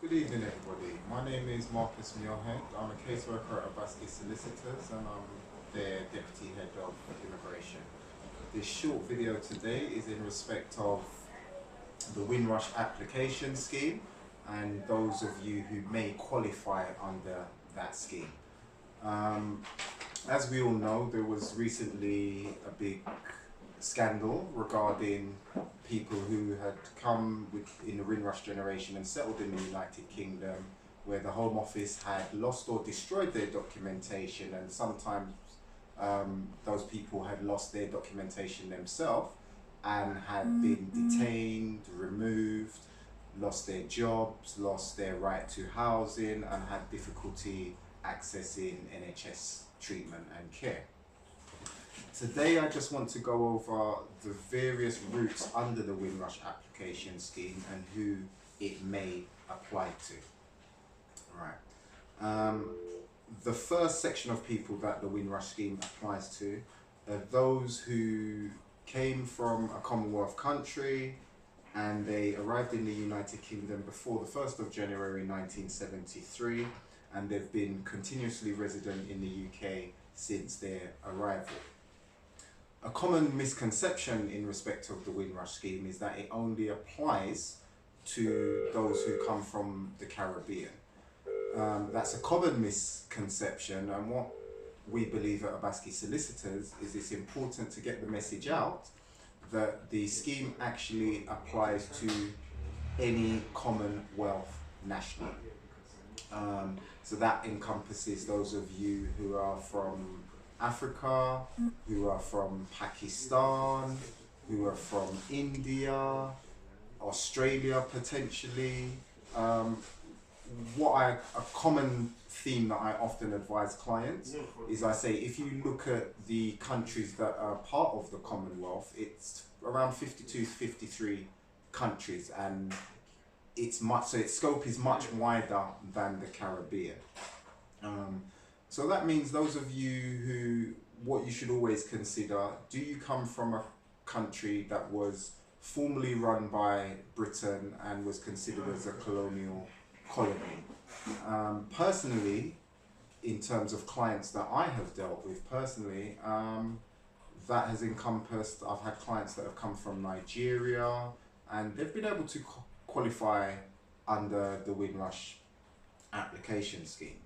Good evening, everybody. My name is Marcus Muirhead. I'm a caseworker at Abaski Solicitors and I'm their Deputy Head of Immigration. This short video today is in respect of the Windrush Application Scheme and those of you who may qualify under that scheme. As we all know, there was recently a big scandal regarding people who had come in the Windrush generation and settled in the United Kingdom, where the Home Office had lost or destroyed their documentation, and sometimes those people had lost their documentation themselves and had been detained, removed, lost their jobs, lost their right to housing, and had difficulty accessing NHS treatment and care. Today I just want to go over the various routes under the Windrush Application Scheme and who it may apply to. Right. The first section of people that the Windrush Scheme applies to are those who came from a Commonwealth country and they arrived in the United Kingdom before the 1st of January 1973, and they've been continuously resident in the UK since their arrival. A common misconception in respect of the Windrush Scheme is that it only applies to those who come from the Caribbean. That's a common misconception, and what we believe at Abaski Solicitors is it's important to get the message out that the scheme actually applies to any Commonwealth national. So that encompasses those of you who are from Africa, who are from Pakistan, who are from India, Australia potentially. A common theme that I often advise clients is I say if you look at the countries that are part of the Commonwealth, it's around 52 to 53 countries, and its scope is much wider than the Caribbean. So that means those of you who, what you should always consider, do you come from a country that was formerly run by Britain and was considered as a colonial colony? Personally, in terms of clients that I have dealt with personally, that has encompassed, I've had clients that have come from Nigeria and they've been able to qualify under the Windrush Application Scheme.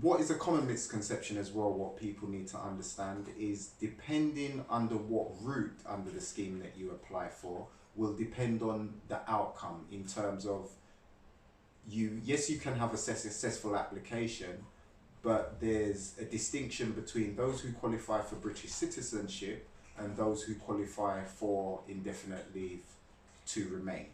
What is a common misconception as well, what people need to understand is depending under what route under the scheme that you apply for will depend on the outcome in terms of yes, you can have a successful application, but there's a distinction between those who qualify for British citizenship and those who qualify for indefinite leave to remain.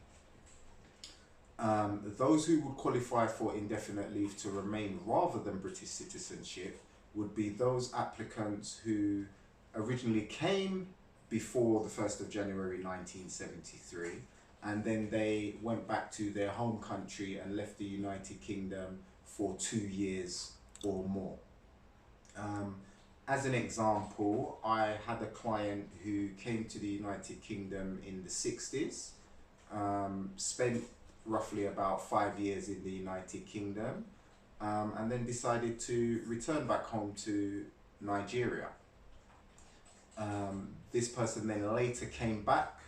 Those who would qualify for indefinite leave to remain rather than British citizenship would be those applicants who originally came before the 1st of January 1973, and then they went back to their home country and left the United Kingdom for 2 years or more. As an example, I had a client who came to the United Kingdom in the 60s, spent roughly about 5 years in the United Kingdom, and then decided to return back home to Nigeria. This person then later came back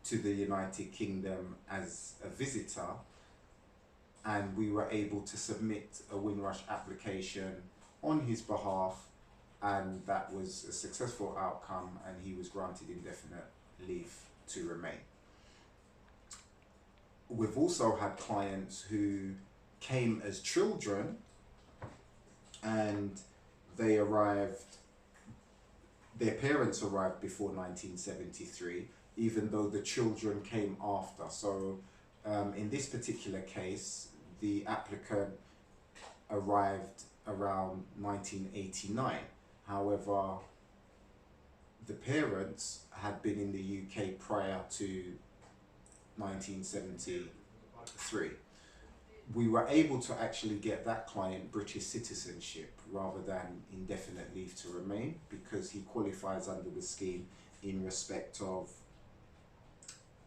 to the United Kingdom as a visitor, and we were able to submit a Windrush application on his behalf, and that was a successful outcome and he was granted indefinite leave to remain. We've also had clients who came as children and their parents arrived before 1973, even though the children came after. So in this particular case, the applicant arrived around 1989. However, the parents had been in the UK prior to 1973. We were able to actually get that client British citizenship rather than indefinite leave to remain because he qualifies under the scheme in respect of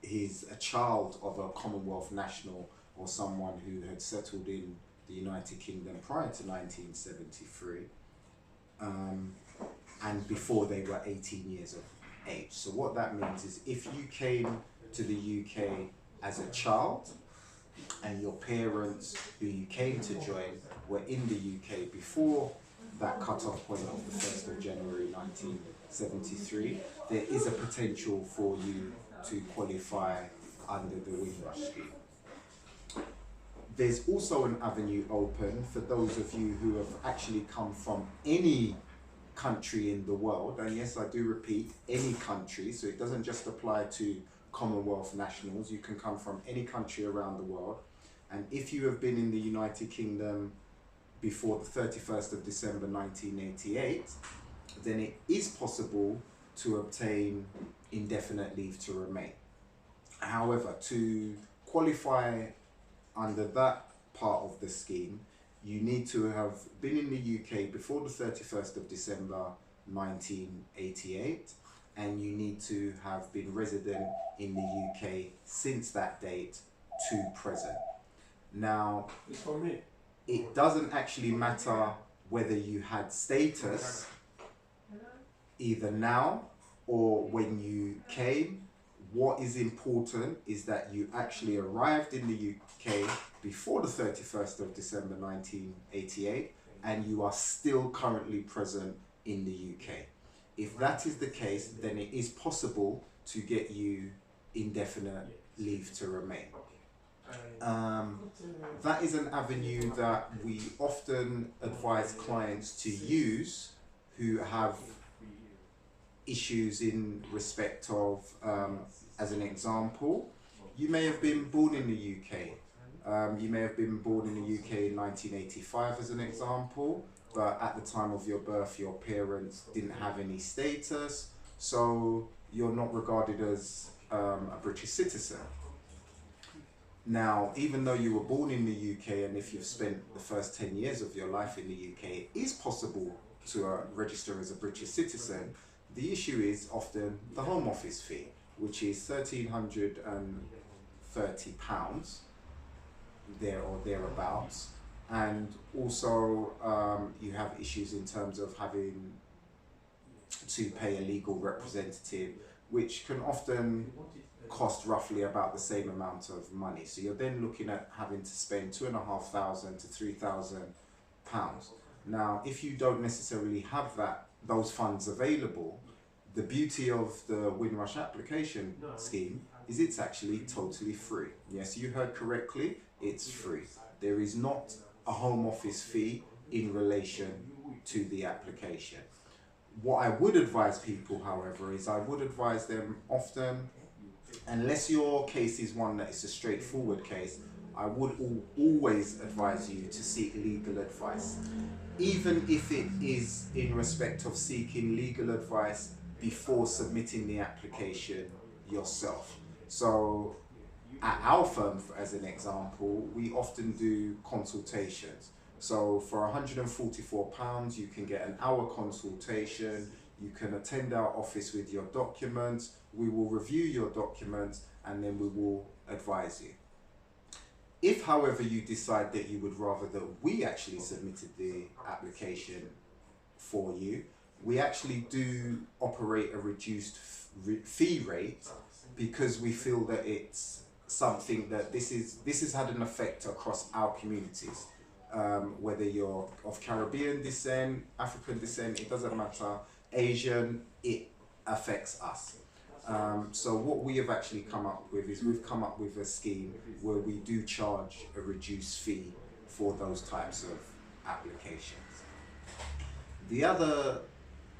he's a child of a Commonwealth national or someone who had settled in the United Kingdom prior to 1973, and before they were 18 years of age. So what that means is if you came to the UK as a child and your parents who you came to join were in the UK before that cut-off point of the 1st of January 1973, there is a potential for you to qualify under the Windrush scheme. There's also an avenue open for those of you who have actually come from any country in the world, and yes, I do repeat, any country, so it doesn't just apply to Commonwealth nationals. You can come from any country around the world, and if you have been in the United Kingdom before the 31st of December 1988, then it is possible to obtain indefinite leave to remain. However, to qualify under that part of the scheme, you need to have been in the UK before the 31st of December 1988, and you need to have been resident in the UK since that date to present. Now, it doesn't actually matter whether you had status either now or when you came. What is important is that you actually arrived in the UK before the 31st of December 1988 and you are still currently present in the UK. If that is the case, then it is possible to get you indefinite leave to remain. That is an avenue that we often advise clients to use who have issues in respect of, as an example, you may have been born in the UK. You may have been born in the UK in 1985 as an example, but at the time of your birth your parents didn't have any status, so you're not regarded as a British citizen. Now, even though you were born in the UK, and if you've spent the first 10 years of your life in the UK, it is possible to register as a British citizen. The issue is often the Home Office fee, which is £1,330, there or thereabouts. And also you have issues in terms of having to pay a legal representative, which can often cost roughly about the same amount of money. So you're then looking at having to spend £2,500 to £3,000. Now, if you don't necessarily have those funds available, the beauty of the Windrush application scheme is it's actually totally free. Yes, you heard correctly, it's free. There is not a Home Office fee in relation to the application. What I would advise people, however, is I would advise them often, unless your case is one that is a straightforward case, I would always advise you to seek legal advice, even if it is in respect of seeking legal advice before submitting the application yourself. So at our firm, as an example, we often do consultations. So for £144, you can get an hour consultation. You can attend our office with your documents. We will review your documents and then we will advise you. If, however, you decide that you would rather that we actually submitted the application for you, we actually do operate a reduced fee rate because we feel that it's something that this has had an effect across our communities. Whether you're of Caribbean descent, African descent, it doesn't matter, Asian, it affects us. So what we have actually come up with is we've come up with a scheme where we do charge a reduced fee for those types of applications. The other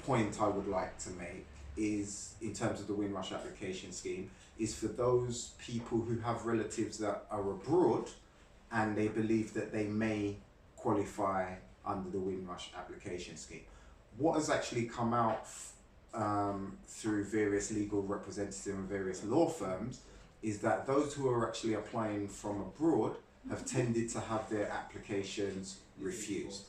point I would like to make is, in terms of the Windrush application scheme, is for those people who have relatives that are abroad and they believe that they may qualify under the Windrush application scheme. What has actually come out through various legal representatives and various law firms is that those who are actually applying from abroad have tended to have their applications refused.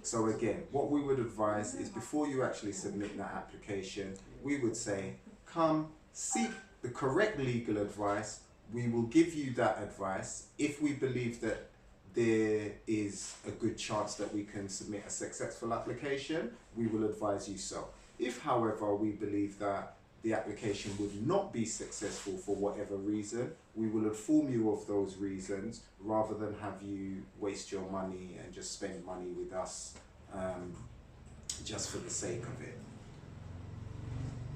So again, what we would advise is before you actually submit that application, we would say, come seek the correct legal advice, we will give you that advice. If we believe that there is a good chance that we can submit a successful application, we will advise you so. If, however, we believe that the application would not be successful for whatever reason, we will inform you of those reasons rather than have you waste your money and just spend money with us just for the sake of it.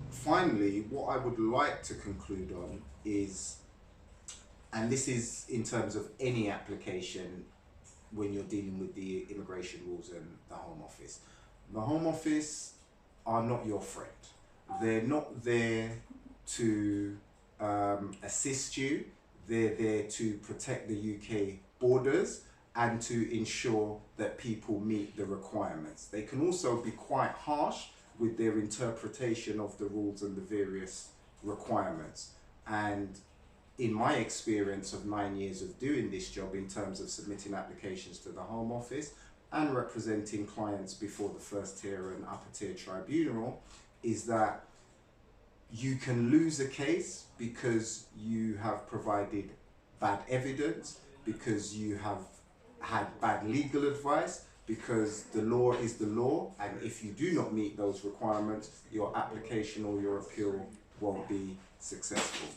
Finally, what I would like to conclude on is, and this is in terms of any application when you're dealing with the immigration rules and the Home Office. The Home Office are not your friend. They're not there to assist you. They're there to protect the UK borders and to ensure that people meet the requirements. They can also be quite harsh with their interpretation of the rules and the various requirements. And in my experience of 9 years of doing this job in terms of submitting applications to the Home Office and representing clients before the first tier and upper tier tribunal, is that you can lose a case because you have provided bad evidence, because you have had bad legal advice, because the law is the law, and if you do not meet those requirements, your application or your appeal won't be successful.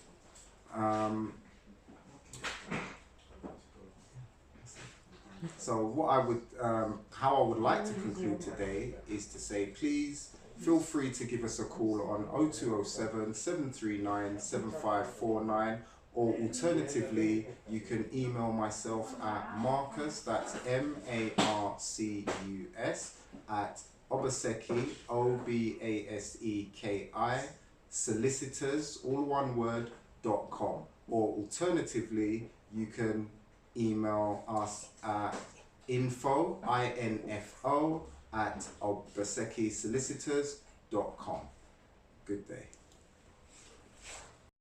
So what I would, how I would like to conclude today is to say, please feel free to give us a call on 0207 739 7549, or alternatively, you can email myself at Marcus, that's MARCUS, at Obaseki, OBASEKI, solicitors, all one word, .com. Or alternatively, you can email us at info, INFO, at obasekisolicitors.com. Good day.